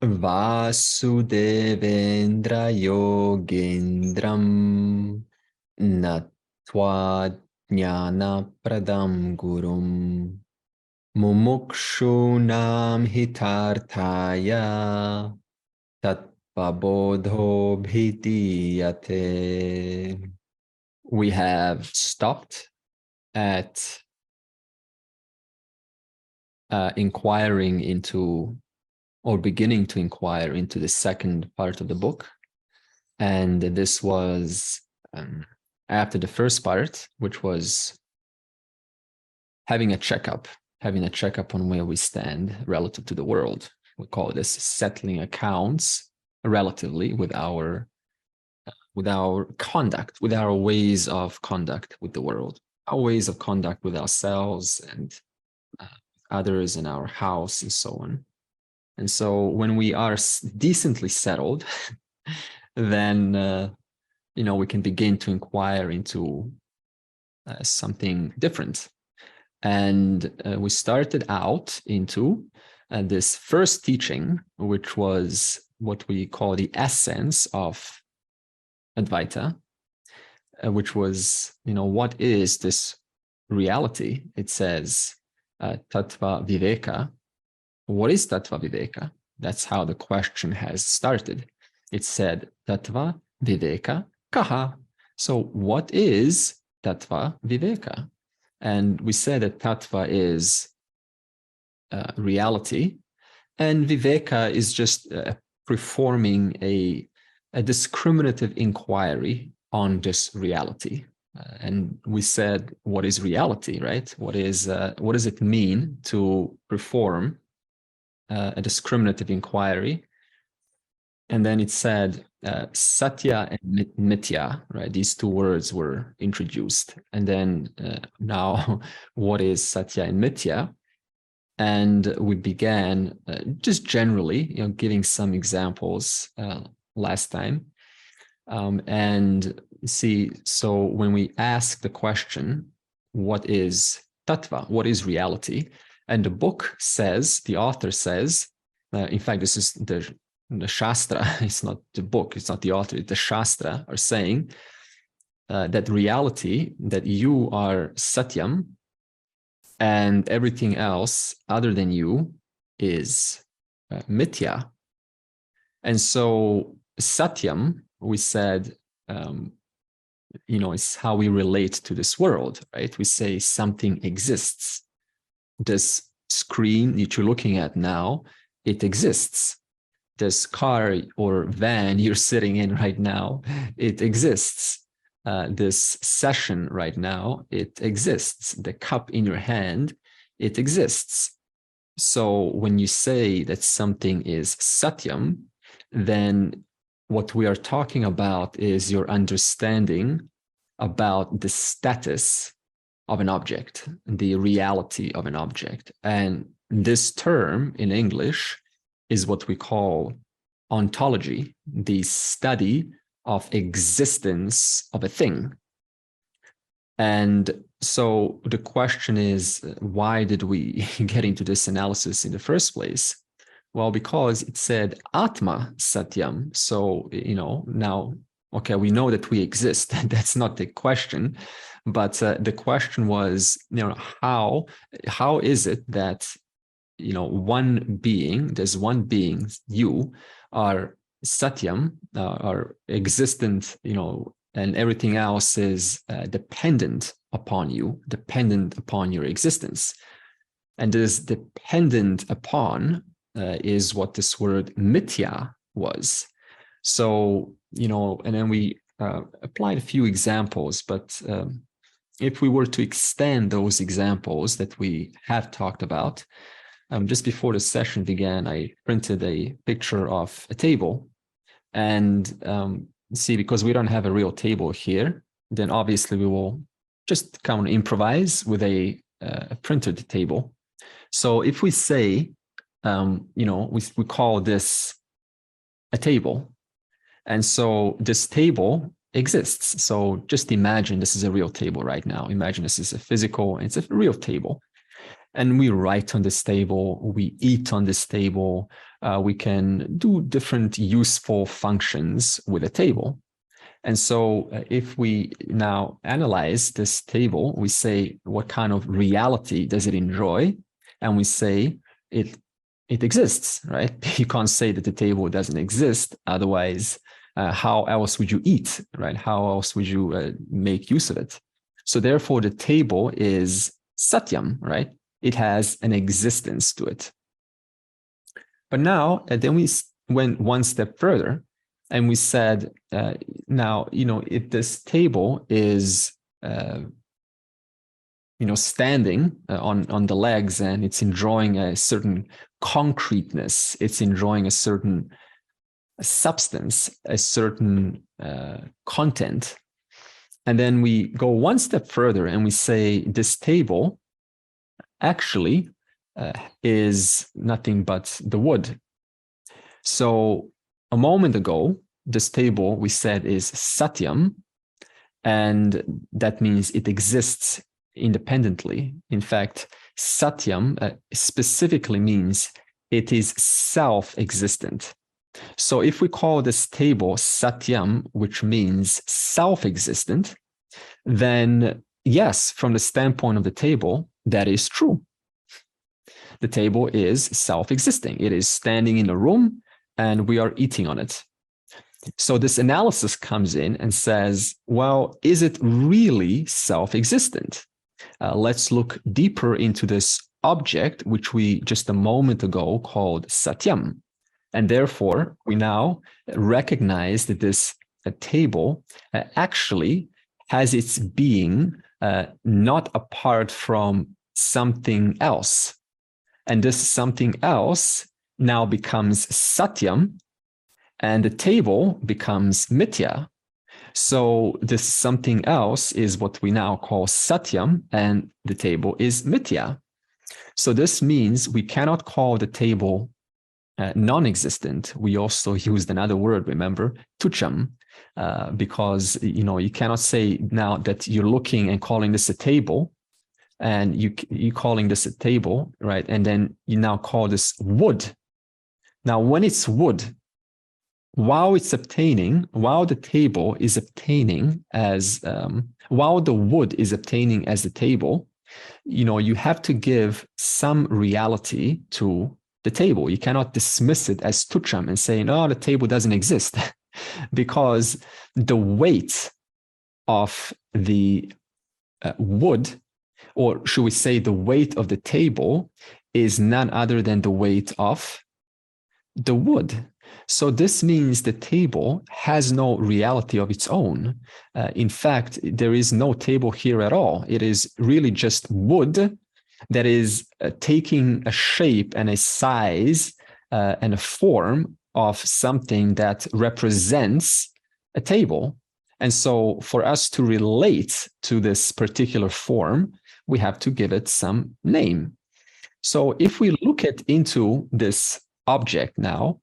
Vasudevendra Yogendram Natva Jnana Pradam Gurum Mumukshunam Hitarthaya Tattvabodho Bhitiyate. We have stopped at inquiring into, or beginning to inquire into, the second part of the book. And this was after the first part, which was having a checkup on where we stand relative to the world. We call this settling accounts relatively with our conduct, with our ways of conduct with the world, our ways of conduct with ourselves and others in our house and so on. And so when we are decently settled, then we can begin to inquire into something different. And we started out into this first teaching, which was what we call the essence of Advaita, which was, what is this reality? It says Tattva Viveka. What is Tattva Viveka? That's how the question has started. It said Tattva Viveka Kaha. So what is Tattva Viveka? And we said that Tattva is reality, and Viveka is just performing a discriminative inquiry on this reality. And we said, what is reality, right? What does it mean to perform a discriminative inquiry? And then it said Satya and Mithya, right? These two words were introduced. And then now, what is Satya and Mithya? And we began just generally, giving some examples last time. And see, so when we ask the question, what is Tattva? What is reality? And the book says, the author says, in fact, this is the Shastra, it's not the book, it's not the author, the Shastra are saying that reality, that you are Satyam, and everything else other than you is Mithya. And so Satyam, we said, is how we relate to this world, right? We say something exists. This screen that you're looking at now, it exists. This car or van you're sitting in right now, it exists. This session right now, it exists. The cup in your hand, it exists. So when you say that something is Satyam, then what we are talking about is your understanding about the status of an object, the reality of an object. And this term in English is what we call ontology, the study of existence of a thing. And so the question is, why did we get into this analysis in the first place? Well, because it said Atma Satyam. So, now, okay, we know that we exist. That's not the question. But the question was, how is it that, one being, there's one being, you are Satyam, are existent, and everything else is dependent upon you, dependent upon your existence. And this dependent upon is what this word Mithya was. So, and then we applied a few examples, but if we were to extend those examples that we have talked about, just before the session began, I printed a picture of a table. And see, because we don't have a real table here, then obviously we will just kind of improvise with a printed table. So if we say, we call this a table. And so this table exists. So just imagine this is a real table right now. Imagine this is a physical, it's a real table. And we write on this table, we eat on this table, we can do different useful functions with a table. And so if we now analyze this table, we say, what kind of reality does it enjoy? And we say it exists, right? You can't say that the table doesn't exist. Otherwise, how else would you eat, right? How else would you make use of it? So therefore, the table is satyam, right? It has an existence to it. But now, then we went one step further, and we said, now, if this table is, standing on the legs, and it's enjoying a certain concreteness, it's enjoying a certain substance, a certain content. And then we go one step further and we say this table actually is nothing but the wood. So a moment ago, this table we said is satyam, and that means it exists independently. In fact, satyam specifically means it is self-existent. So if we call this table satyam, which means self-existent, then yes, from the standpoint of the table, that is true. The table is self-existing. It is standing in a room and we are eating on it. So this analysis comes in and says, well, is it really self-existent? Let's look deeper into this object, which we just a moment ago called satyam. And therefore, we now recognize that this table actually has its being not apart from something else. And this something else now becomes satyam, and the table becomes mithya. So this something else is what we now call satyam, and the table is mithya. So this means we cannot call the table non-existent. We also used another word, remember, tucham, because you cannot say now that you're looking and calling this a table, and you calling this a table, right? And then you now call this wood. Now, when it's wood, while the table is obtaining as, while the wood is obtaining as the table, you have to give some reality to the table. You cannot dismiss it as tucham and say, no, the table doesn't exist, because the weight of the wood, or should we say the weight of the table, is none other than the weight of the wood. So this means the table has no reality of its own. In fact, there is no table here at all. It is really just wood that is taking a shape and a size and a form of something that represents a table. And so for us to relate to this particular form, we have to give it some name. So if we look into this object now,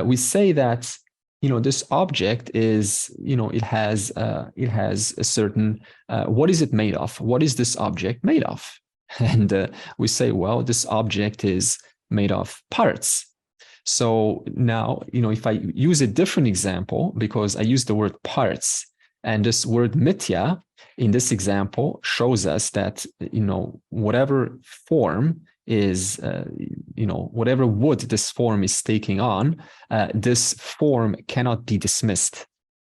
we say that this object is it has a certain what is it made of? What is this object made of? And we say, well, this object is made of parts. So now if I use a different example, because I use the word parts, and this word mithya in this example shows us that whatever form is whatever wood this form is taking on, this form cannot be dismissed.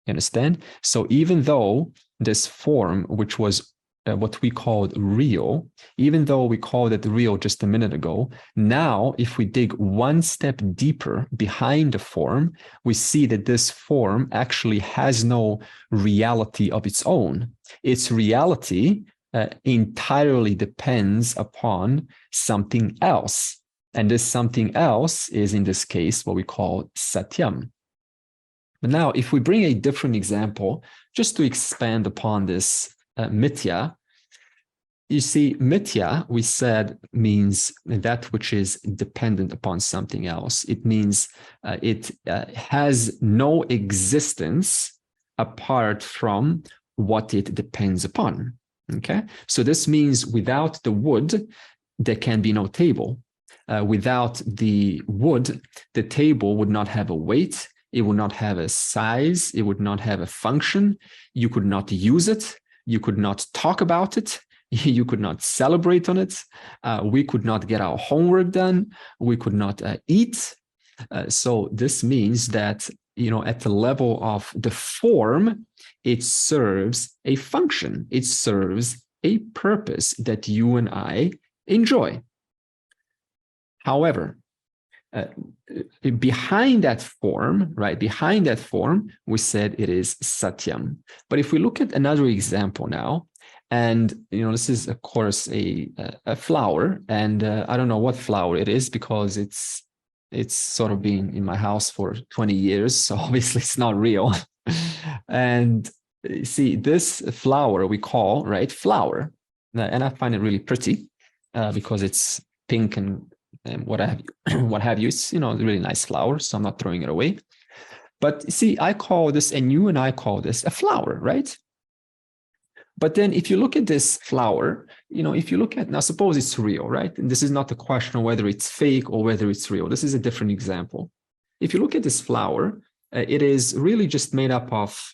You understand? So even though this form, which was what we called real, even though we called it real just a minute ago, now if we dig one step deeper behind the form, we see that this form actually has no reality of its own. Its reality entirely depends upon something else. And this something else is, in this case, what we call satyam. But now, if we bring a different example, just to expand upon this mithya, you see, mithya, we said, means that which is dependent upon something else. It means it has no existence apart from what it depends upon. Okay, so this means without the wood, there can be no table. Without the wood, the table would not have a weight, it would not have a size, it would not have a function, you could not use it, you could not talk about it, you could not celebrate on it, we could not get our homework done, we could not eat. So this means that, at the level of the form, it serves a function, it serves a purpose that you and I enjoy. However, behind that form, right? Behind that form, we said it is satyam. But if we look at another example now, and this is of course a flower, and I don't know what flower it is because it's sort of been in my house for 20 years, so obviously it's not real. And see, this flower we call, right, flower, and I find it really pretty because it's pink and what have you. It's, a really nice flower, so I'm not throwing it away. But see, I call this, and you and I call this a flower, right? But then if you look at this flower, if you look at, now suppose it's real, right? And this is not the question of whether it's fake or whether it's real. This is a different example. If you look at this flower, it is really just made up of,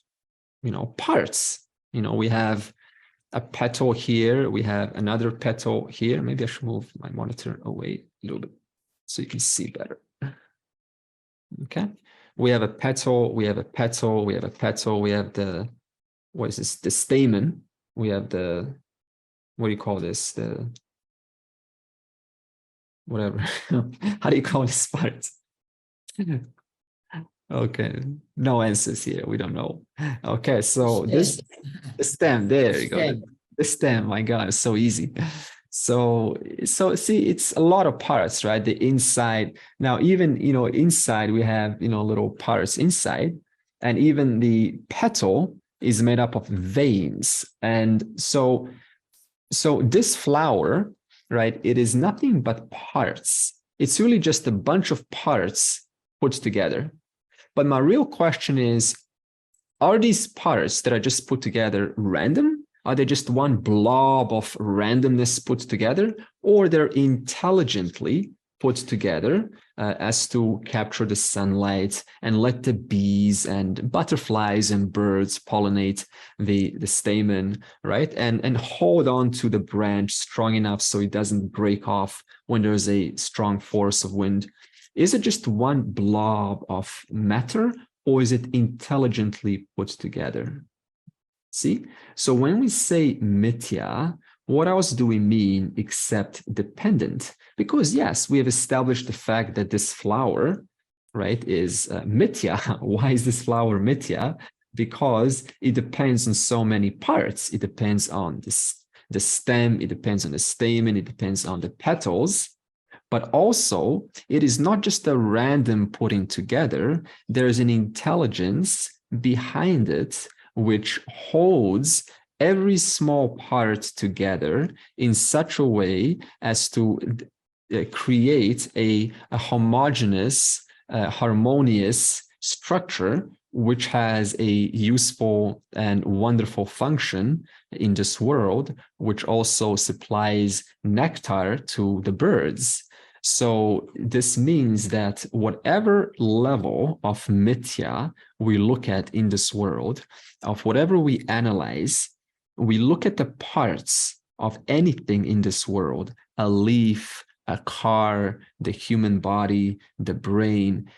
parts. We have a petal here, we have another petal here. Maybe I should move my monitor away a little bit so you can see better. Okay, we have a petal, we have a petal, we have a petal, we have the, what is this, the stamen, we have the, what do you call this, the, whatever, how do you call this part? Okay, no answers here, we don't know. Okay, so this, the stem, there you go. The stem, my God, it's so easy. So see, it's a lot of parts, right? The inside. Now, even, inside we have, little parts inside, and even the petal is made up of veins. And so this flower, right, it is nothing but parts. It's really just a bunch of parts put together. But my real question is, are these parts that I just put together random? Are they just one blob of randomness put together, or they're intelligently put together as to capture the sunlight and let the bees and butterflies and birds pollinate the stamen, right? And hold on to the branch strong enough so it doesn't break off when there's a strong force of wind. Is it just one blob of matter, or is it intelligently put together? See, so when we say mithya, what else do we mean except dependent? Because yes, we have established the fact that this flower, right, is mithya. Why is this flower mithya? Because it depends on so many parts. It depends on the stem, it depends on the stamen, it depends on the petals. But also, it is not just a random putting together. There's an intelligence behind it which holds every small part together in such a way as to create a homogeneous, harmonious structure which has a useful and wonderful function in this world, which also supplies nectar to the birds. So this means that whatever level of mithya we look at in this world, of whatever we analyze, we look at the parts of anything in this world, a leaf, a car, the human body, the brain,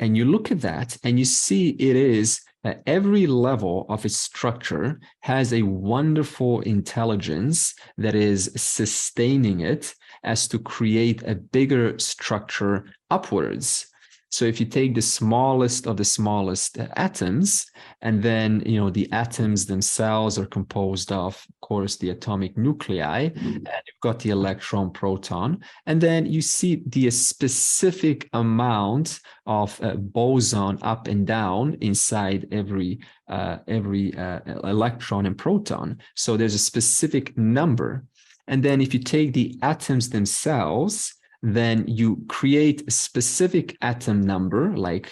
and you look at that and you see it is at every level of its structure has a wonderful intelligence that is sustaining it as to create a bigger structure upwards. So if you take the smallest of the smallest atoms, and then, the atoms themselves are composed of course, the atomic nuclei, and you've got the electron, proton, and then you see the specific amount of boson up and down inside every electron and proton. So there's a specific number. And then if you take the atoms themselves, then you create a specific atom number, like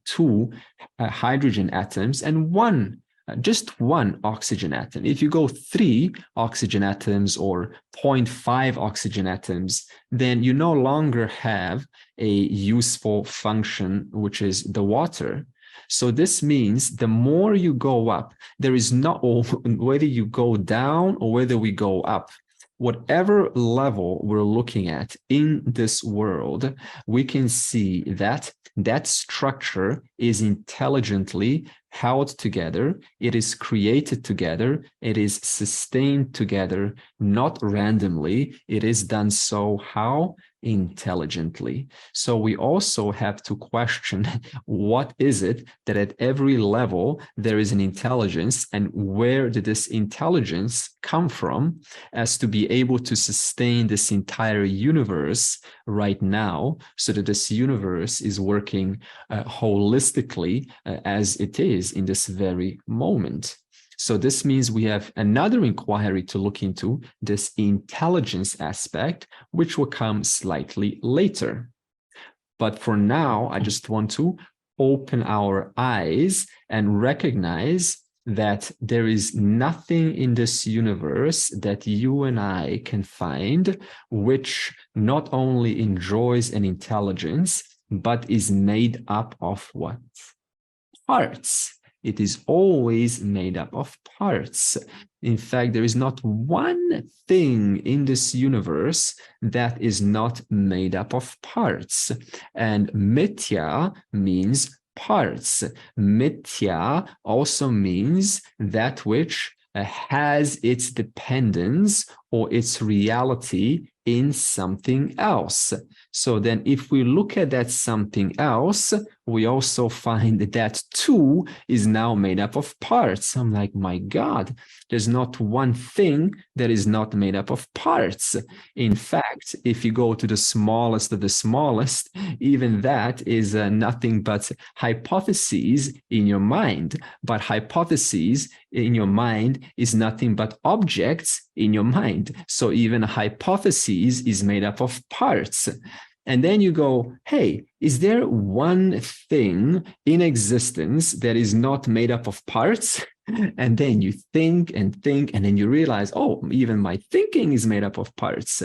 2 hydrogen atoms and 1 just one oxygen atom. If you go 3 oxygen atoms or 0.5 oxygen atoms, then you no longer have a useful function, which is the water. So this means the more you go up, there is not, whether you go down or whether we go up, whatever level we're looking at in this world, we can see that that structure is intelligently held together, it is created together, it is sustained together, not randomly. It is done so how? Intelligently. So we also have to question what is it that at every level there is an intelligence, and where did this intelligence come from as to be able to sustain this entire universe right now, so that this universe is working holistically as it is in this very moment. So this means we have another inquiry to look into, this intelligence aspect, which will come slightly later. But for now, I just want to open our eyes and recognize that there is nothing in this universe that you and I can find which not only enjoys an intelligence, but is made up of what? Parts. It is always made up of parts. In fact, there is not one thing in this universe that is not made up of parts. And mithya means parts. Mithya also means that which has its dependence or its reality in something else. So then if we look at that something else, we also find that too is now made up of parts. I'm like, my God, there's not one thing that is not made up of parts. In fact, if you go to the smallest of the smallest, even that is nothing but hypotheses in your mind. But hypotheses in your mind is nothing but objects in your mind. So even a hypothesis is made up of parts. And then you go, hey, is there one thing in existence that is not made up of parts? And then you think, and then you realize, oh, even my thinking is made up of parts.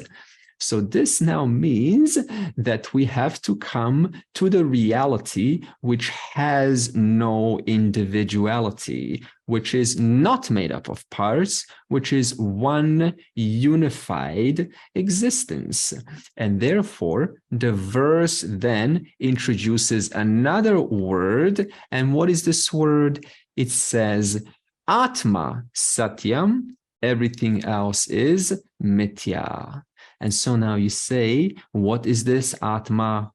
So this now means that we have to come to the reality which has no individuality, which is not made up of parts, which is one unified existence. And therefore, the verse then introduces another word. And what is this word? It says, Atma Satyam, everything else is Mithya. And so now you say, what is this Atma?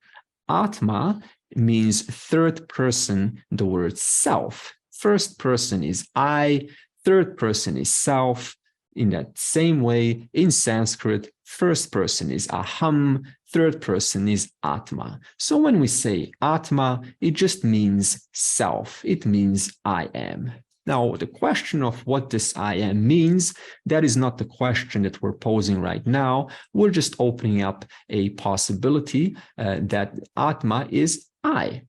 Atma means third person, the word self. First person is I, third person is self. In that same way, in Sanskrit, first person is aham, third person is Atma. So when we say Atma, it just means self. It means I am. Now, the question of what this I am means, that is not the question that we're posing right now. We're just opening up a possibility that Atma is I.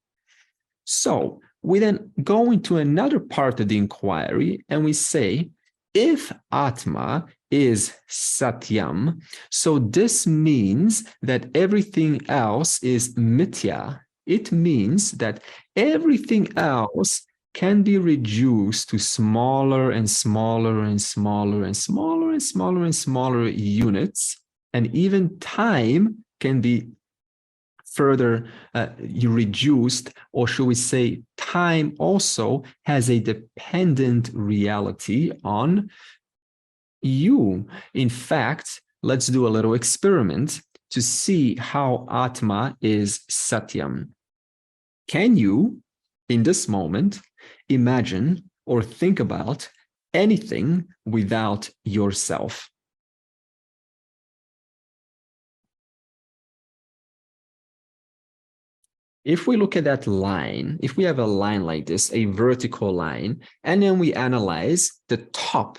So we then go into another part of the inquiry and we say, if Atma is Satyam, so this means that everything else is Mithya. It means that everything else can be reduced to smaller and smaller and smaller and smaller and smaller and smaller units. And even time can be further reduced, or should we say time also has a dependent reality on you. In fact, let's do a little experiment to see how Atma is Satyam. Can you, in this moment, imagine or think about anything without yourself? If we look at that line, if we have a line like this, a vertical line, and then we analyze the top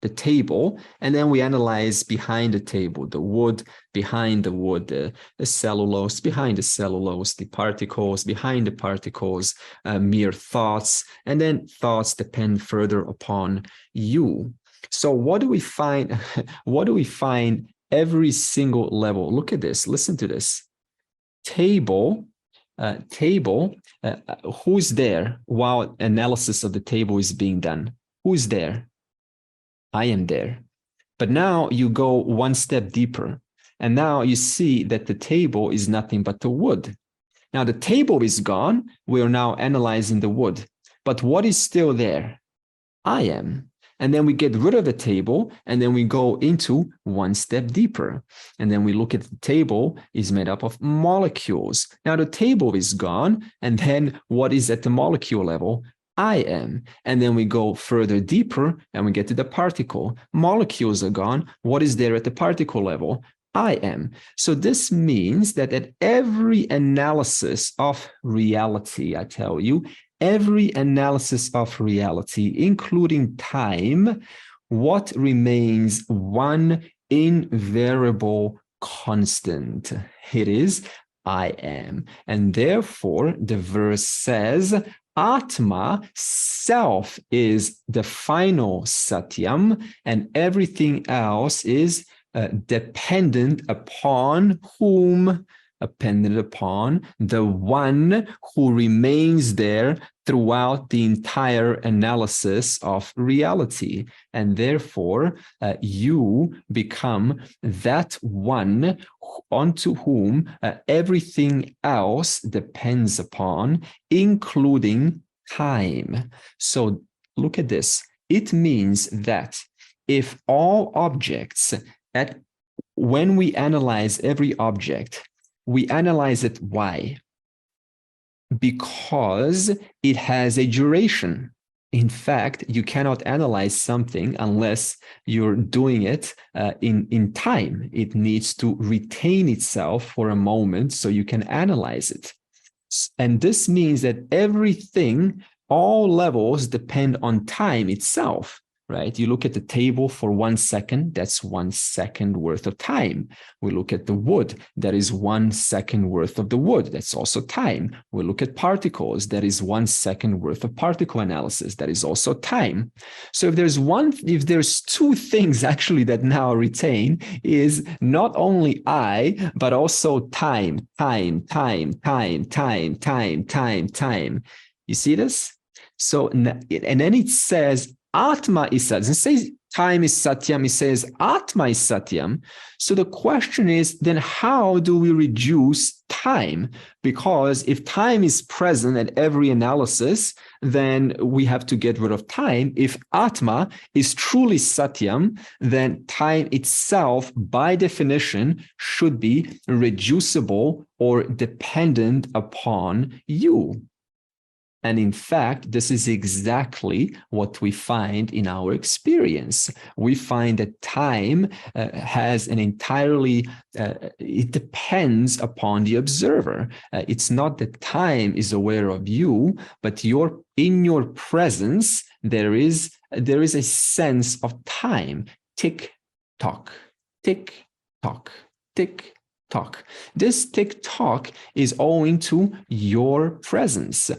the table, and then we analyze behind the table, the wood, behind the wood, the cellulose, behind the cellulose, the particles, behind the particles, mere thoughts, and then thoughts depend further upon you. So what do we find? What do we find every single level? Look at this, listen to this. Table, who's there while analysis of the table is being done? Who's there? I am there. But now you go one step deeper, and now you see that the table is nothing but the wood. Now the table is gone. We are now analyzing the wood. But what is still there? I am. And then we get rid of the table, and then we go into one step deeper. And then we look at the table is made up of molecules. Now the table is gone, and then what is at the molecule level? I am. And then we go further deeper, and we get to the particle. Molecules are gone. What is there at the particle level? I am. So this means that at every analysis of reality, I tell you, every analysis of reality, including time, what remains one invariable constant? It is I am. And therefore, the verse says, Atma, self, is the final satyam, and everything else is dependent upon whom? Dependent upon the one who remains there throughout the entire analysis of reality. And therefore, you become that one onto whom everything else depends upon, including time. So look at this. It means that if all objects, when we analyze every object, we analyze it. Why? Because it has a duration. In fact, you cannot analyze something unless you're doing it in time. It needs to retain itself for a moment so you can analyze it. And this means that everything, all levels depend on time itself. Right? You look at the table for 1 second, that's 1 second worth of time. We look at the wood, that is 1 second worth of the wood, that's also time. We look at particles, that is 1 second worth of particle analysis, that is also time. So if there's two things actually that now retain is not only I, but also time. You see this? So, and then it says, Atma is Satyam. It says time is Satyam. It says Atma is Satyam. So the question is, then how do we reduce time? Because if time is present at every analysis, then we have to get rid of time. If Atma is truly Satyam, then time itself, by definition, should be reducible or dependent upon you. And in fact, this is exactly what we find in our experience. We find that time has an entirely, it depends upon the observer. It's not that time is aware of you, but in your presence, there is a sense of time. Tick tock, tick tock, tick tock. This tick tock is owing to your presence.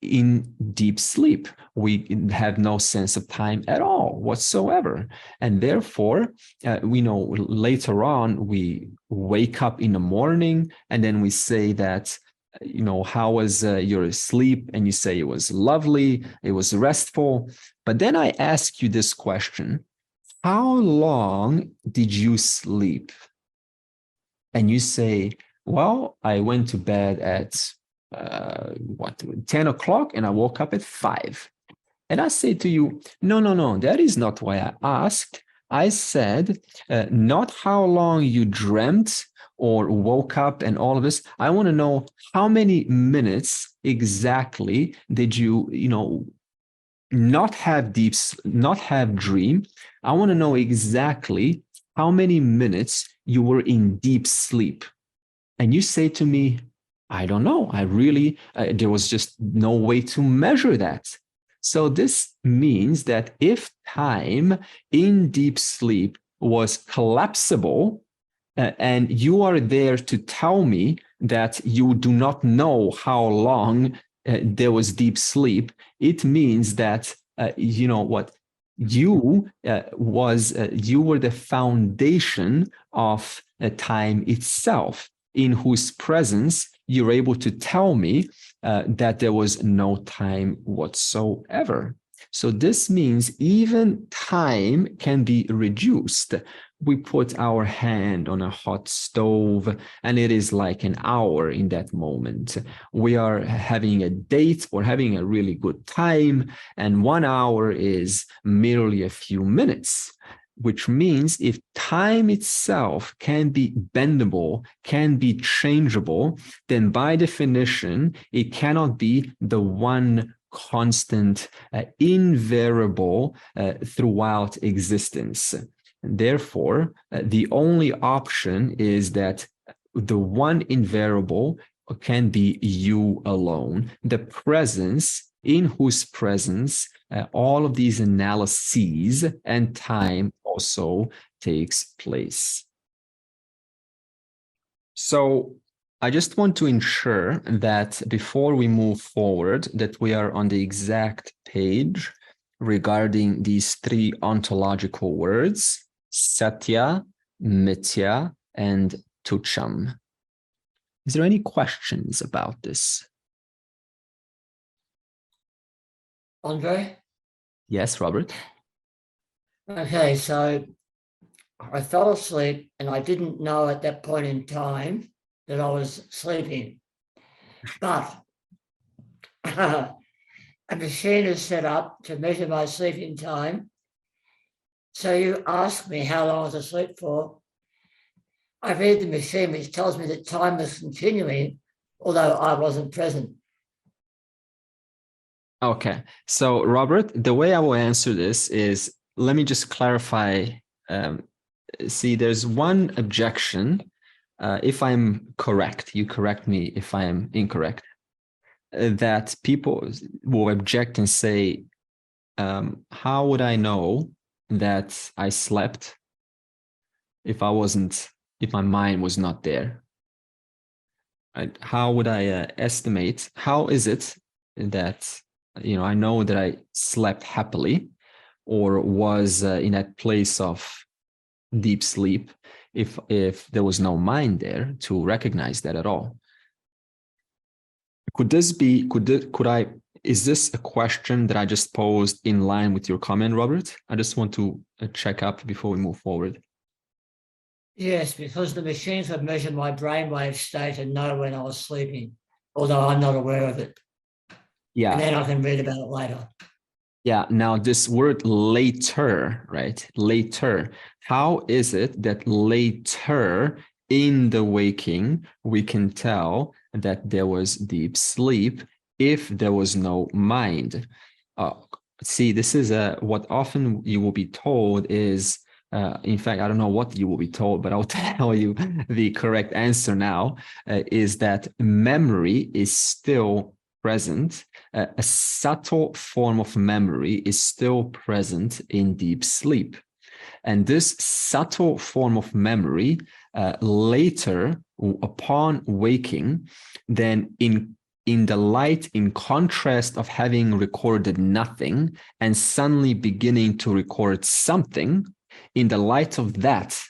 In deep sleep, we have no sense of time at all whatsoever. And therefore, we know later on, we wake up in the morning and then we say that, how was your sleep? And you say it was lovely, it was restful. But then I ask you this question, how long did you sleep? And you say, well, I went to bed at 10 o'clock and I woke up at 5. And I say to you, no, that is not why I asked. I said, not how long you dreamt or woke up and all of this. I want to know how many minutes exactly did you, not have dream. I want to know exactly how many minutes you were in deep sleep. And you say to me, I don't know. There was just no way to measure that. So this means that if time in deep sleep was collapsible, and you are there to tell me that you do not know how long there was deep sleep, it means that you know what, you were the foundation of time itself, in whose presence you're able to tell me that there was no time whatsoever. So this means even time can be reduced. We put our hand on a hot stove and it is like an hour in that moment. We are having a date or having a really good time, and 1 hour is merely a few minutes, which means if time itself can be bendable, can be changeable, then by definition, it cannot be the one constant, invariable throughout existence. Therefore, the only option is that the one invariable can be you alone, the presence in whose presence all of these analyses and time also takes place. So I just want to ensure that before we move forward, that we are on the exact page regarding these three ontological words, Satya, Mithya, and Tucham. Is there any questions about this? Andre? Yes, Robert? Okay, so I fell asleep and I didn't know at that point in time that I was sleeping. But a machine is set up to measure my sleeping time. So you ask me how long I was asleep for. I read the machine, which tells me that time was continuing, although I wasn't present. Okay, so Robert, the way I will answer this is, let me just clarify. See, there's one objection. If I'm correct, you correct me if I am incorrect, that people will object and say, how would I know that I slept if my mind was not there? Right? How would I estimate? How is it that, I know that I slept happily or was in that place of deep sleep if there was no mind there to recognize that at all? Is this a question that I just posed in line with your comment, Robert? I just want to check up before we move forward. Yes, because the machines would measure my brainwave state and know when I was sleeping, although I'm not aware of it. Yeah. And then I can read about it later. Yeah. Now, this word later, right? Later. How is it that later in the waking, we can tell that there was deep sleep if there was no mind? See, this is what often you will be told is, in fact, I don't know what you will be told, but I'll tell you the correct answer now, is that memory is still present. A subtle form of memory is still present in deep sleep. And this subtle form of memory later, upon waking, then in the light, in contrast of having recorded nothing and suddenly beginning to record something, in the light of that,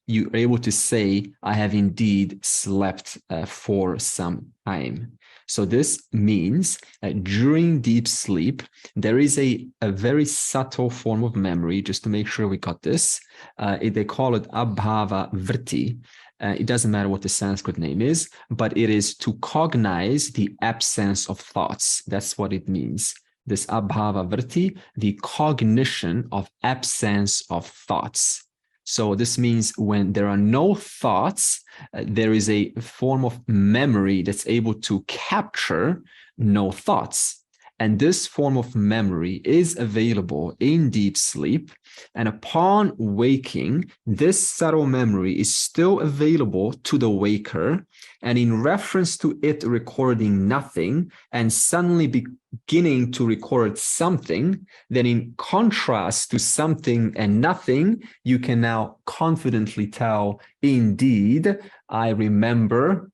you're able to say, I have indeed slept for some time. So this means that during deep sleep, there is a very subtle form of memory, just to make sure we got this. They call it abhava vritti. It doesn't matter what the Sanskrit name is, but it is to cognize the absence of thoughts. That's what it means. This abhava vritti, the cognition of absence of thoughts. So this means when there are no thoughts, there is a form of memory that's able to capture no thoughts. And this form of memory is available in deep sleep. And upon waking, this subtle memory is still available to the waker. And in reference to it recording nothing and suddenly beginning to record something, then in contrast to something and nothing, you can now confidently tell, indeed, I remember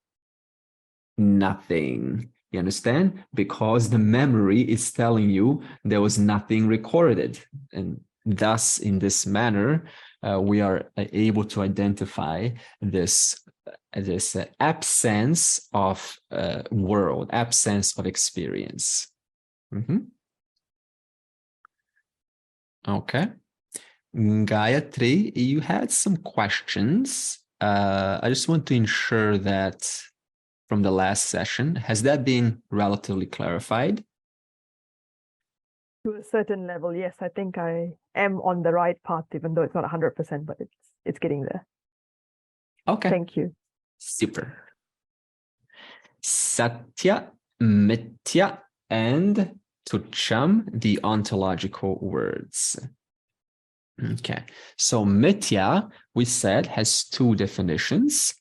nothing. You understand? Because the memory is telling you there was nothing recorded. And thus, in this manner, we are able to identify this absence of world, absence of experience. Okay. Gayatri, you had some questions. I just want to ensure that from the last session, has that been relatively clarified? To a certain level, yes. I think I am on the right path, even though it's not 100%, but it's getting there. Okay. Thank you. Super. Satya, Mithya, and Tucham, the ontological words. Okay, so Mithya, we said, has two definitions.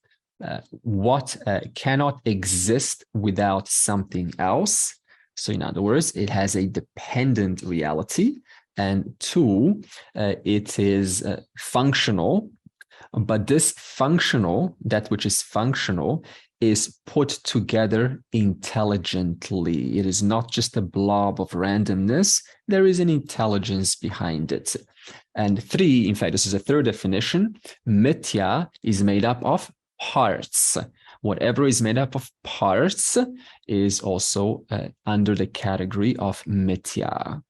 What cannot exist without something else. So in other words, it has a dependent reality. And two, it is functional. But this functional, that which is functional, is put together intelligently. It is not just a blob of randomness. There is an intelligence behind it. And three, in fact, this is a third definition. Mithya is made up of parts. Whatever is made up of parts is also under the category of Mithya.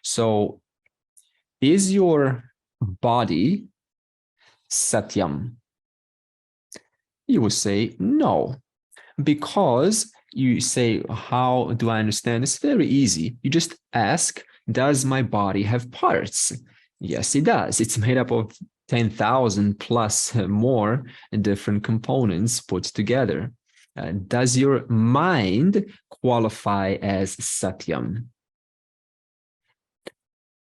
So is your body Satyam? You will say no, because you say, how do I understand? It's very easy. You just ask, does my body have parts? Yes, it does. It's made up of 10,000 plus more different components put together. Does your mind qualify as Satyam?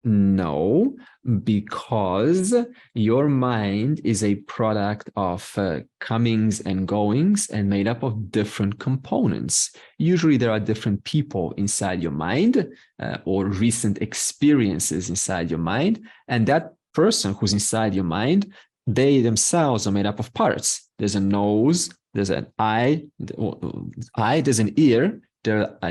No, because your mind is a product of comings and goings and made up of different components. Usually there are different people inside your mind or recent experiences inside your mind. And that person who's inside your mind, they themselves are made up of parts. There's a nose, there's an eye, there's an ear.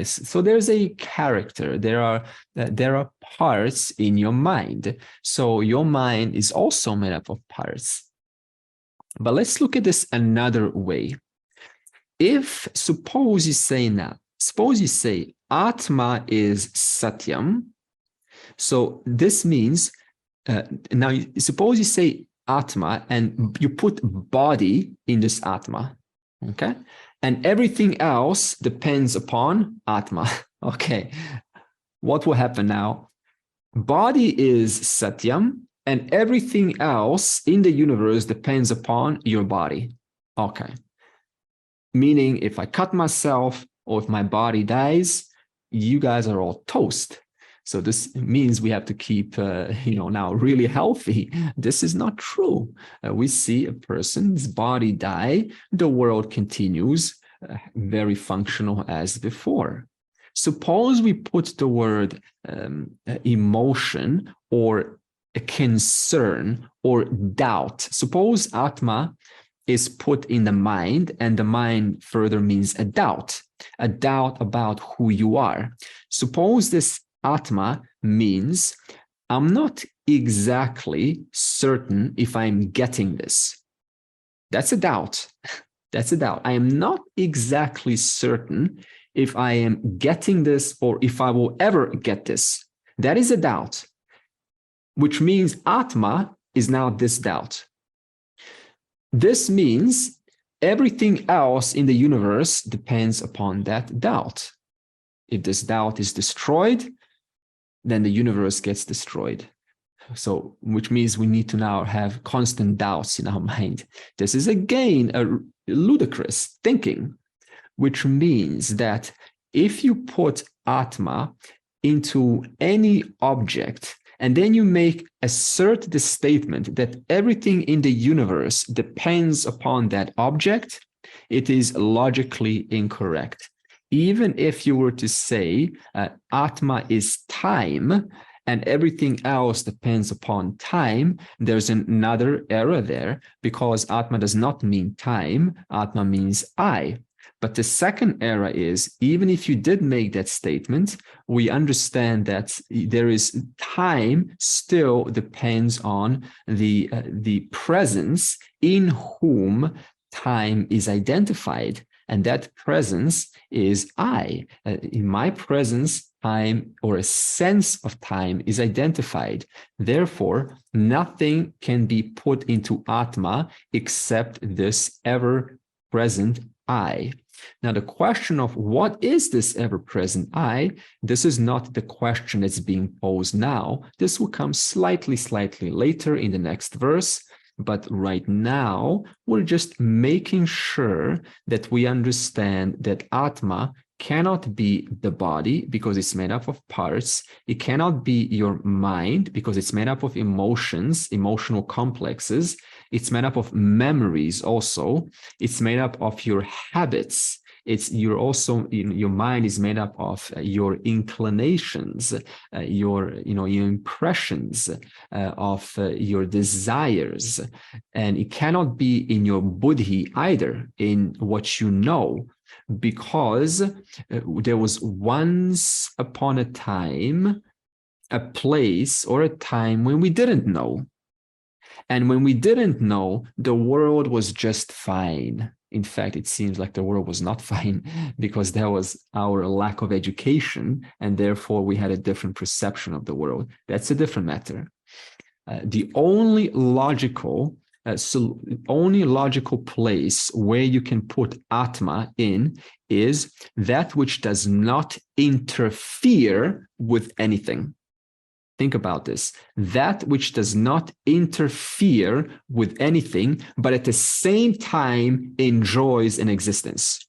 So there's a character. There are parts in your mind. So your mind is also made up of parts. But let's look at this another way. Suppose you say Atma is Satyam. So this means, now suppose you say Atma and you put body in this Atma, okay? And everything else depends upon Atma. Okay, what will happen now? Body is Satyam, and everything else in the universe depends upon your body. Okay, meaning if I cut myself or if my body dies, you guys are all toast. So this means we have to keep, now really healthy. This is not true. We see a person's body die, the world continues very functional as before. Suppose we put the word emotion or a concern or doubt. Suppose Atma is put in the mind, and the mind further means a doubt about who you are. Suppose this Atma means I'm not exactly certain if I'm getting this. That's a doubt. That's a doubt. I am not exactly certain if I am getting this or if I will ever get this. That is a doubt, which means Atma is now this doubt. This means everything else in the universe depends upon that doubt. If this doubt is destroyed, then the universe gets destroyed. So, which means we need to now have constant doubts in our mind. This is again a ludicrous thinking, which means that if you put Atma into any object, and then you assert the statement that everything in the universe depends upon that object, it is logically incorrect. Even if you were to say Atma is time and everything else depends upon time, there's another error there, because Atma does not mean time, Atma means I. But the second error is, even if you did make that statement, we understand that there is time still depends on the presence in whom time is identified. And that presence is I. In my presence, time, or a sense of time, is identified. Therefore, nothing can be put into Atma except this ever-present I. Now, the question of what is this ever-present I, this is not the question that's being posed now. This will come slightly later in the next verse. But right now, we're just making sure that we understand that Atma cannot be the body because it's made up of parts. It cannot be your mind because it's made up of emotions, emotional complexes. It's made up of memories also. It's made up of your habits. Your mind is made up of your inclinations, your impressions, of your desires. And it cannot be in your buddhi either, in what you know, because there was once upon a time, a place or a time when we didn't know. And when we didn't know, the world was just fine. In fact, it seems like the world was not fine because there was our lack of education, and therefore we had a different perception of the world. That's a different matter. The only logical place where you can put Atma in is that which does not interfere with anything. Think about this. That which does not interfere with anything, but at the same time enjoys an existence.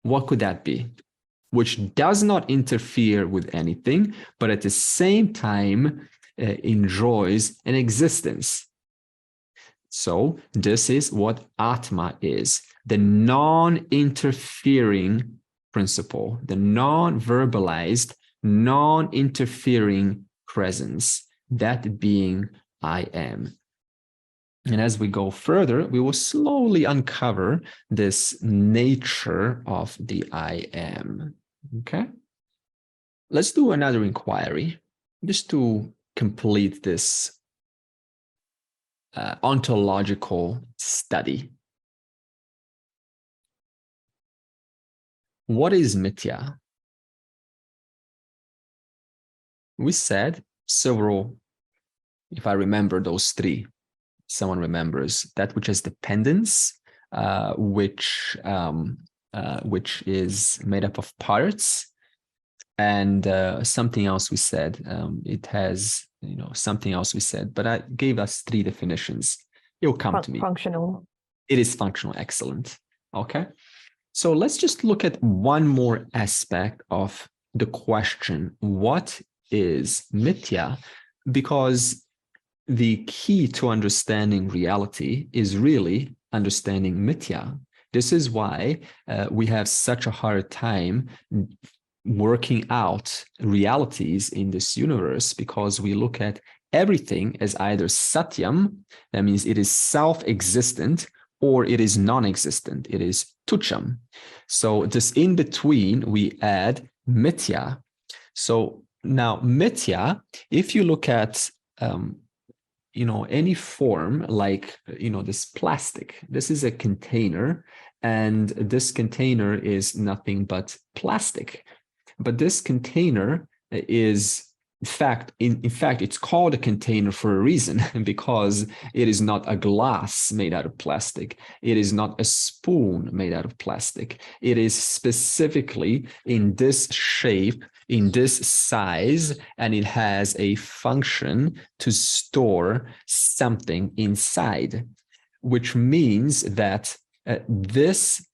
What could that be? Which does not interfere with anything, but at the same time enjoys an existence. So this is what Atma is, the non-interfering principle, the non-verbalized, non-interfering presence, that being I am. And as we go further, we will slowly uncover this nature of the I am. Okay? Let's do another inquiry just to complete this ontological study. What is mithya? We said several, if I remember those three, someone remembers, that which has dependence, which is made up of parts, and something else we said. It has, something else we said, but I gave us three definitions. It will come to me. Functional. It is functional. Excellent. Okay. So let's just look at one more aspect of the question, what is mithya? Because the key to understanding reality is really understanding mithya. This is why we have such a hard time working out realities in this universe, because we look at everything as either satyam, that means it is self-existent, or it is non-existent, it is tucham. So this in between, we add mithya. So now mithya, if you look at any form like this plastic, this is a container, and this container is nothing but plastic. But this container is, in fact, it's called a container for a reason, because it is not a glass made out of plastic. It is not a spoon made out of plastic. It is specifically in this shape, in this size, and it has a function to store something inside, which means that this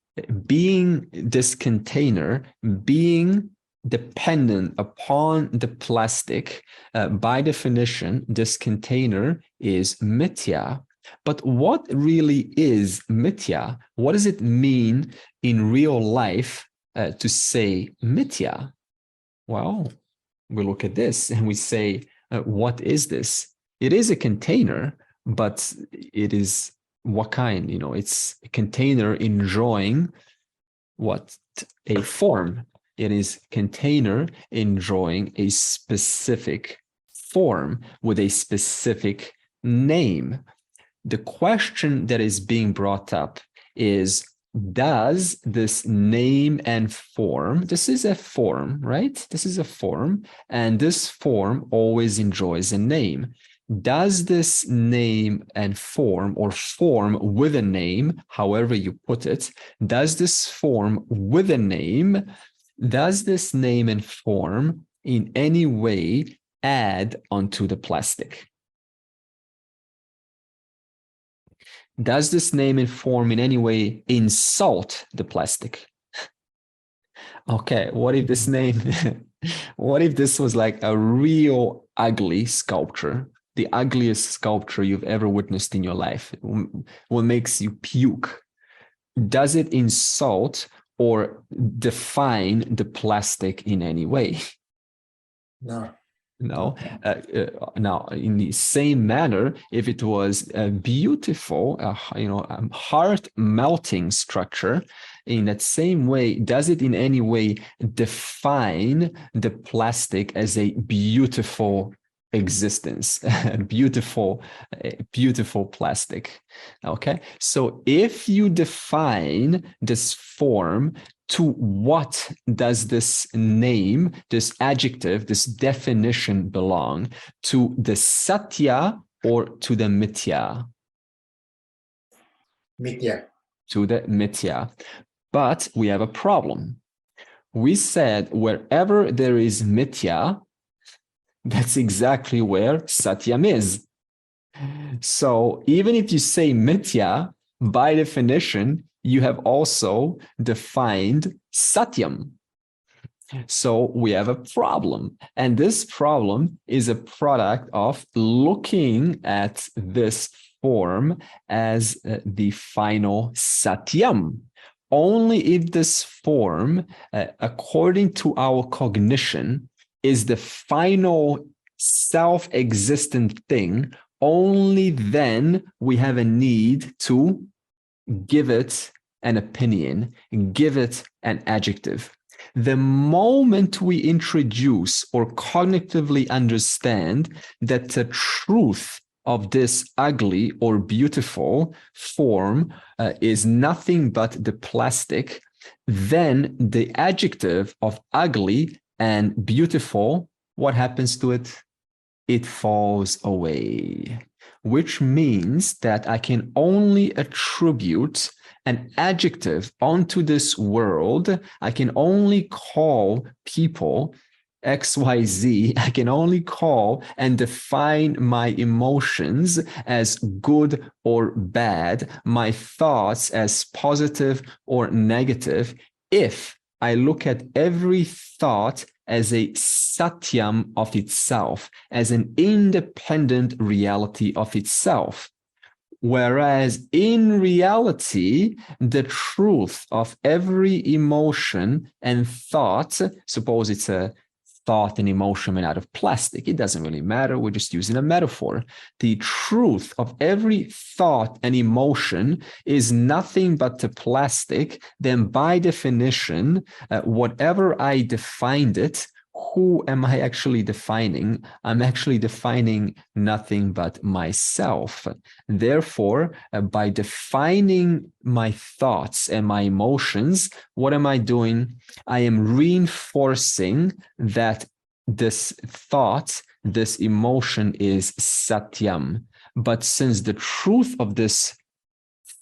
container, being dependent upon the plastic, by definition, this container is mithya. But what really is mithya? What does it mean in real life to say mithya? Well, we look at this and we say, what is this? It is a container, but it is what kind? It's a container enjoying what? A form. It is container enjoying a specific form with a specific name. The question that is being brought up is, does this name and form, this is a form, right? This is a form, and this form always enjoys a name. Does this name and form, or form with a name, however you put it, does this form with a name, does this name and form in any way add onto the plastic? Does this name and form in any way insult the plastic? Okay, what if this name, what if this was like a real ugly sculpture, the ugliest sculpture you've ever witnessed in your life, what makes you puke? Does it insult or define the plastic in any way? No. No. Now, in the same manner, if it was a beautiful, heart-melting structure, in that same way, does it in any way define the plastic as a beautiful existence, beautiful plastic? Okay, so if you define this form, to what does this name, this adjective, this definition belong? To the satya or to the mithya? Mithya. To the mithya. But we have a problem. We said wherever there is mithya, that's exactly where satyam is. So even if you say mithya, by definition, you have also defined satyam. So we have a problem. And this problem is a product of looking at this form as the final satyam. Only if this form, according to our cognition, is the final self-existent thing, only then we have a need to give it an opinion, give it an adjective. The moment we introduce or cognitively understand that the truth of this ugly or beautiful form is nothing but the plastic, then the adjective of ugly and beautiful, what happens to it? It falls away, which means that I can only attribute an adjective onto this world. I can only call people XYZ. I can only call and define my emotions as good or bad, my thoughts as positive or negative, if I look at every thought as a satyam of itself, as an independent reality of itself. Whereas in reality, the truth of every emotion and thought, suppose it's a thought and emotion made out of plastic, it doesn't really matter, we're just using a metaphor. The truth of every thought and emotion is nothing but the plastic, then by definition, whatever I defined it, who am I actually defining? I'm actually defining nothing but myself. Therefore, by defining my thoughts and my emotions, what am I doing? I am reinforcing that this thought, this emotion is satyam. But since the truth of this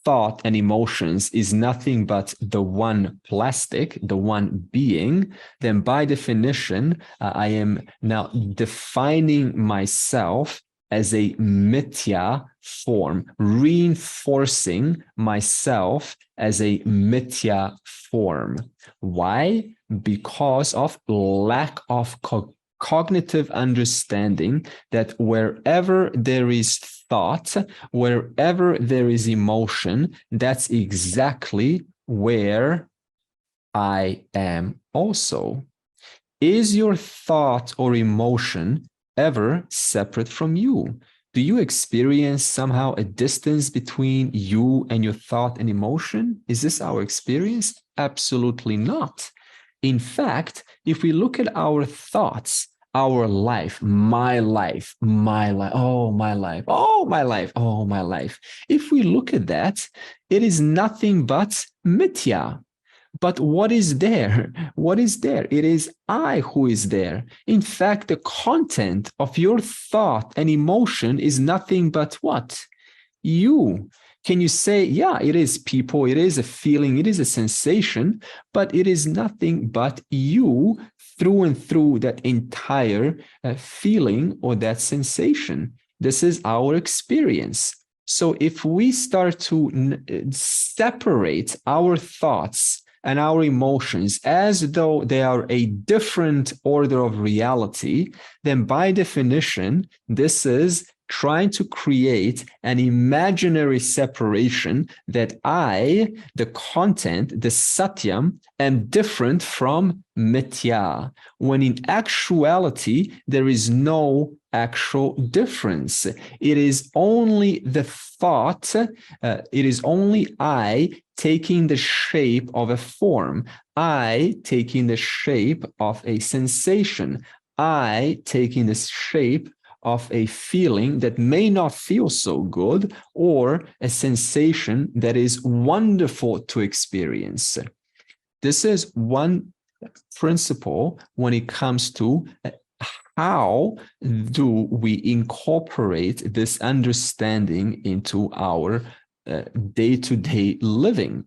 thought and emotions is nothing but the one plastic, the one being, then by definition, I am now defining myself as a mithya form, reinforcing myself as a mithya form. Why? because of lack of cognitive understanding that wherever there is thought, wherever there is emotion, that's exactly where I am also. Is your thought or emotion ever separate from you? Do you experience somehow a distance between you and your thought and emotion? Is this our experience? Absolutely not. In fact, if we look at our thoughts, our life, my life, my life, oh, my life, oh, my life, oh, my life. If we look at that, it is nothing but mithya. But what is there? What is there? It is I who is there. In fact, the content of your thought and emotion is nothing but what? You. Can you say, yeah, it is people, it is a feeling, it is a sensation, but it is nothing but you through and through that entire feeling or that sensation. This is our experience. So if we start to separate our thoughts and our emotions as though they are a different order of reality, then by definition, this is trying to create an imaginary separation that I, the content, the satyam, am different from mithya, when in actuality, there is no actual difference. It is only the thought, it is only I taking the shape of a form, I taking the shape of a sensation, I taking the shape of a feeling that may not feel so good, or a sensation that is wonderful to experience. This is one principle when it comes to how do we incorporate this understanding into our day-to-day living.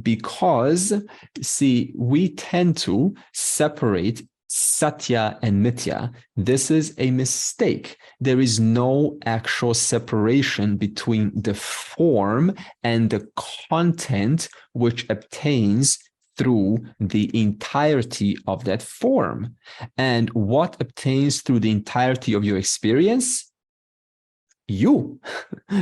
Because, see, we tend to separate Satya and Mithya. This is a mistake. There is no actual separation between the form and the content which obtains through the entirety of that form. And what obtains through the entirety of your experience? You,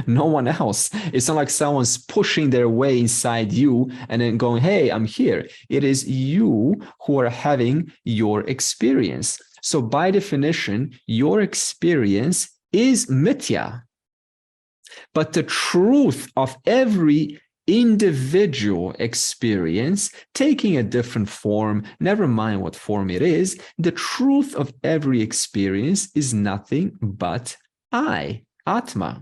no one else. It's not like someone's pushing their way inside you and then going, hey, I'm here. It is you who are having your experience. So by definition, your experience is mithya. But the truth of every individual experience, taking a different form, never mind what form it is, the truth of every experience is nothing but I. Atma,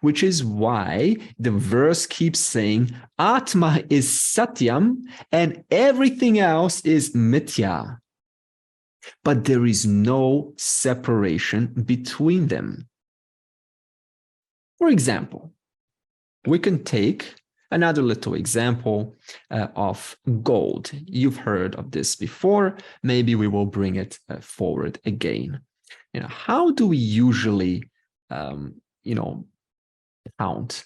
which is why the verse keeps saying Atma is Satyam and everything else is Mithya. But there is no separation between them. For example, we can take another little example of gold. You've heard of this before. Maybe we will bring it forward again. How do we usually count?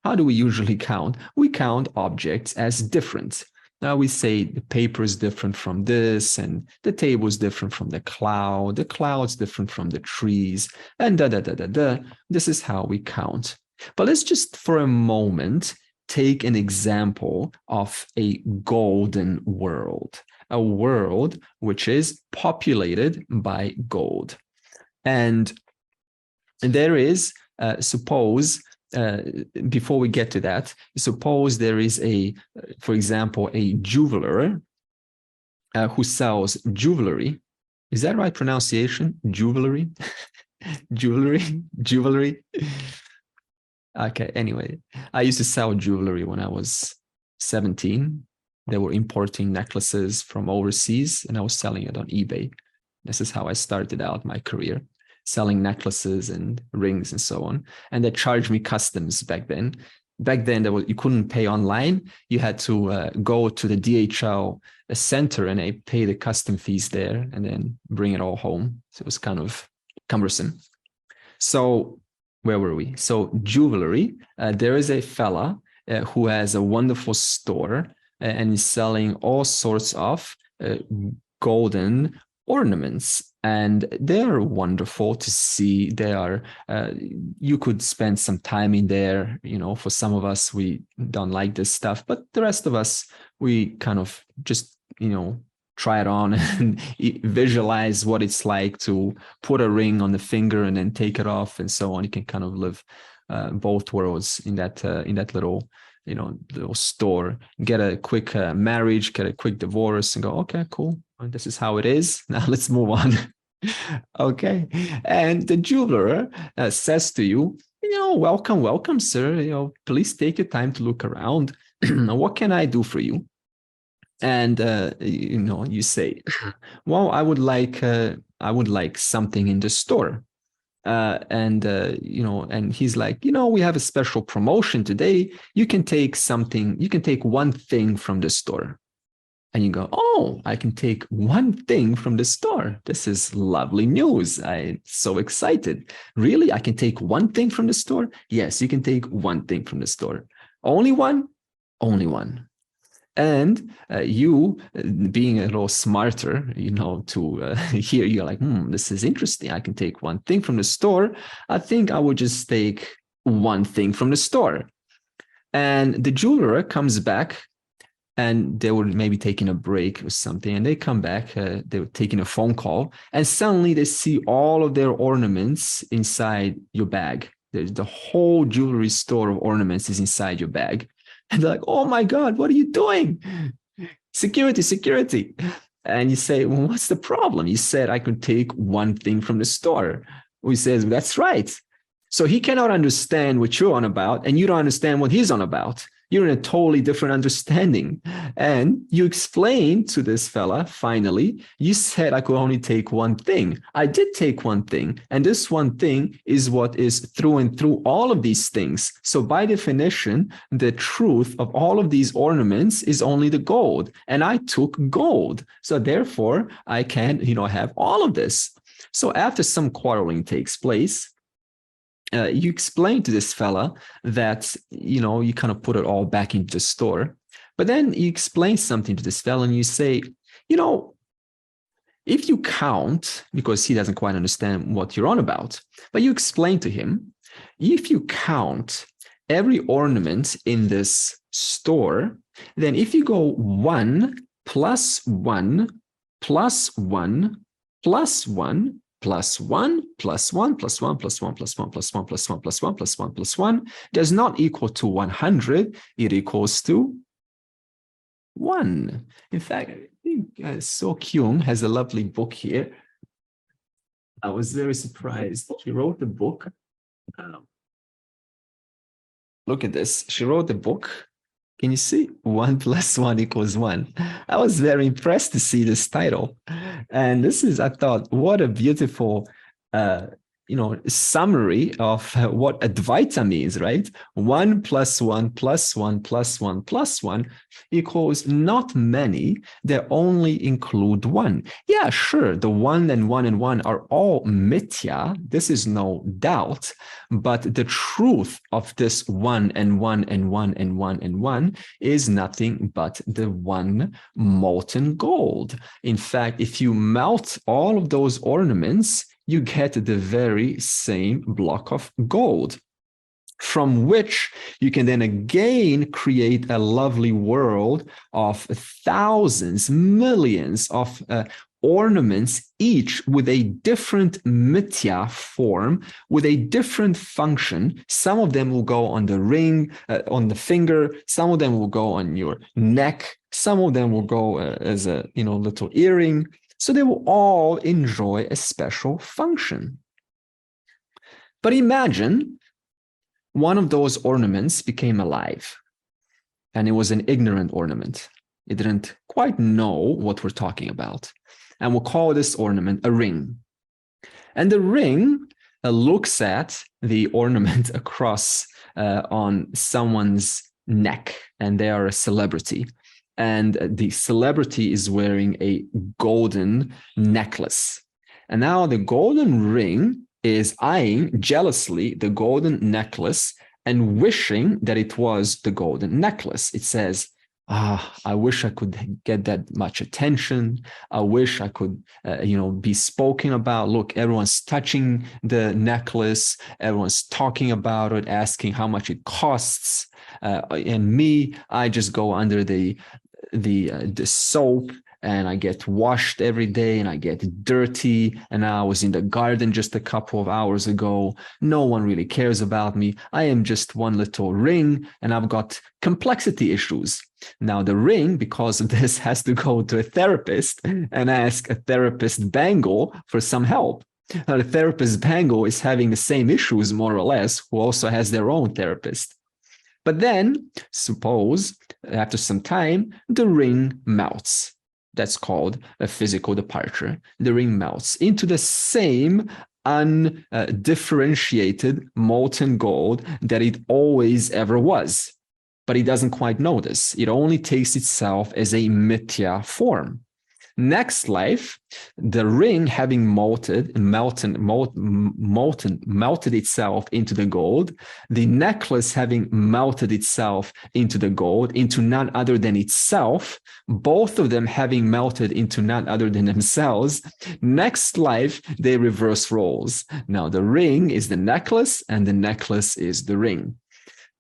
How do we usually count? We count objects as different. Now we say the paper is different from this, and the table is different from the cloud's different from the trees, and This is how we count. But let's just for a moment take an example of a golden world, a world which is populated by gold. And there is, before we get to that, suppose there is for example, a jeweler who sells jewelry. Is that right pronunciation? Jewelry? Jewelry? Okay, anyway, I used to sell jewelry when I was 17. They were importing necklaces from overseas and I was selling it on eBay. This is how I started out my career, selling necklaces and rings and so on. And they charged me customs back then. Back then, you couldn't pay online. You had to go to the DHL center and I pay the custom fees there and then bring it all home. So it was kind of cumbersome. So where were we? So jewelry, there is a fella who has a wonderful store and is selling all sorts of golden ornaments, and they're wonderful to see. They are, you could spend some time in there. You know, for some of us, we don't like this stuff, but the rest of us, we kind of just, you know, try it on and visualize what it's like to put a ring on the finger and then take it off and so on. You can kind of live both worlds in that little, you know, little store. Get a quick marriage, get a quick divorce, and go, okay, cool. This is how it is. Now let's move on. Okay. And the jeweler says to you, you know, welcome, sir. You know, please take your time to look around. What can I do for you? And you know, you say, well, I would like something in the store. You know, and he's like, you know, we have a special promotion today. You can take one thing from the store. And you go, oh, I can take one thing from the store. This is lovely news. I'm so excited. Really? I can take one thing from the store? Yes, you can take one thing from the store. Only one? Only one. And you, being a little smarter, you know, to hear, you're like, this is interesting. I can take one thing from the store. I think I would just take one thing from the store. And the jeweler comes back, and they were maybe taking a break or something, and they come back, they were taking a phone call, and suddenly they see all of their ornaments inside your bag. The whole jewelry store of ornaments is inside your bag. And they're like, oh my God, what are you doing? Security. And you say, well, what's the problem? You said I could take one thing from the store. He says, that's right. So he cannot understand what you're on about, and you don't understand what he's on about. You're in a totally different understanding. And you explained to this fella, finally, you said I could only take one thing. I did take one thing. And this one thing is what is through and through all of these things. So by definition, the truth of all of these ornaments is only the gold. And I took gold. So therefore, I can, you know, have all of this. So after some quarreling takes place, you explain to this fella that, you know, you kind of put it all back into the store. But then you explain something to this fella and you say, you know, if you count, because he doesn't quite understand what you're on about, but you explain to him, if you count every ornament in this store, then if you go 1 plus 1 plus 1 plus 1 plus 1 plus 1 plus 1 plus 1 plus 1 plus 1 plus 1 plus 1 plus 1 plus 1 does not equal to 100. It equals to 1. In fact, I think So Kyung has a lovely book here. I was very surprised. She wrote the book. Look at this. She wrote the book. Can you see? 1 plus 1 equals 1. I was very impressed to see this title. And this is, I thought, what a beautiful, you know, summary of what Advaita means, right? 1 plus 1 plus 1 plus 1 plus 1 equals not many. They only include 1. Yeah, sure, the 1 and 1 and 1 are all mithya. This is no doubt. But the truth of this 1 and 1 and 1 and 1 and 1 is nothing but the one molten gold. In fact, if you melt all of those ornaments, you get the very same block of gold, from which you can then again create a lovely world of thousands, millions of ornaments, each with a different mithya form, with a different function. Some of them will go on the ring, on the finger. Some of them will go on your neck. Some of them will go as a, you know, little earring. So they will all enjoy a special function. But imagine one of those ornaments became alive, and it was an ignorant ornament. It didn't quite know what we're talking about. And we'll call this ornament a ring. And the ring looks at the ornament across on someone's neck, and they are a celebrity. And the celebrity is wearing a golden necklace. And now the golden ring is eyeing jealously the golden necklace and wishing that it was the golden necklace. It says, I wish I could get that much attention. I wish I could, be spoken about. Look, everyone's touching the necklace. Everyone's talking about it, asking how much it costs. And me, I just go under the soap, and I get washed every day, and I get dirty. And I was in the garden just a couple of hours ago. No one really cares about me. I am just one little ring, and I've got complexity issues. Now, the ring, because of this, has to go to a therapist and ask a therapist Bangle for some help. Now, the therapist Bangle is having the same issues, more or less, who also has their own therapist. But then, suppose, after some time, the ring melts. That's called a physical departure. The ring melts into the same undifferentiated molten gold that it always ever was. But it doesn't quite know this. It only takes itself as a mithya form. Next life, the ring having melted itself into the gold, the necklace having melted itself into the gold, into none other than itself, both of them having melted into none other than themselves. Next life, they reverse roles. Now the ring is the necklace, and the necklace is the ring.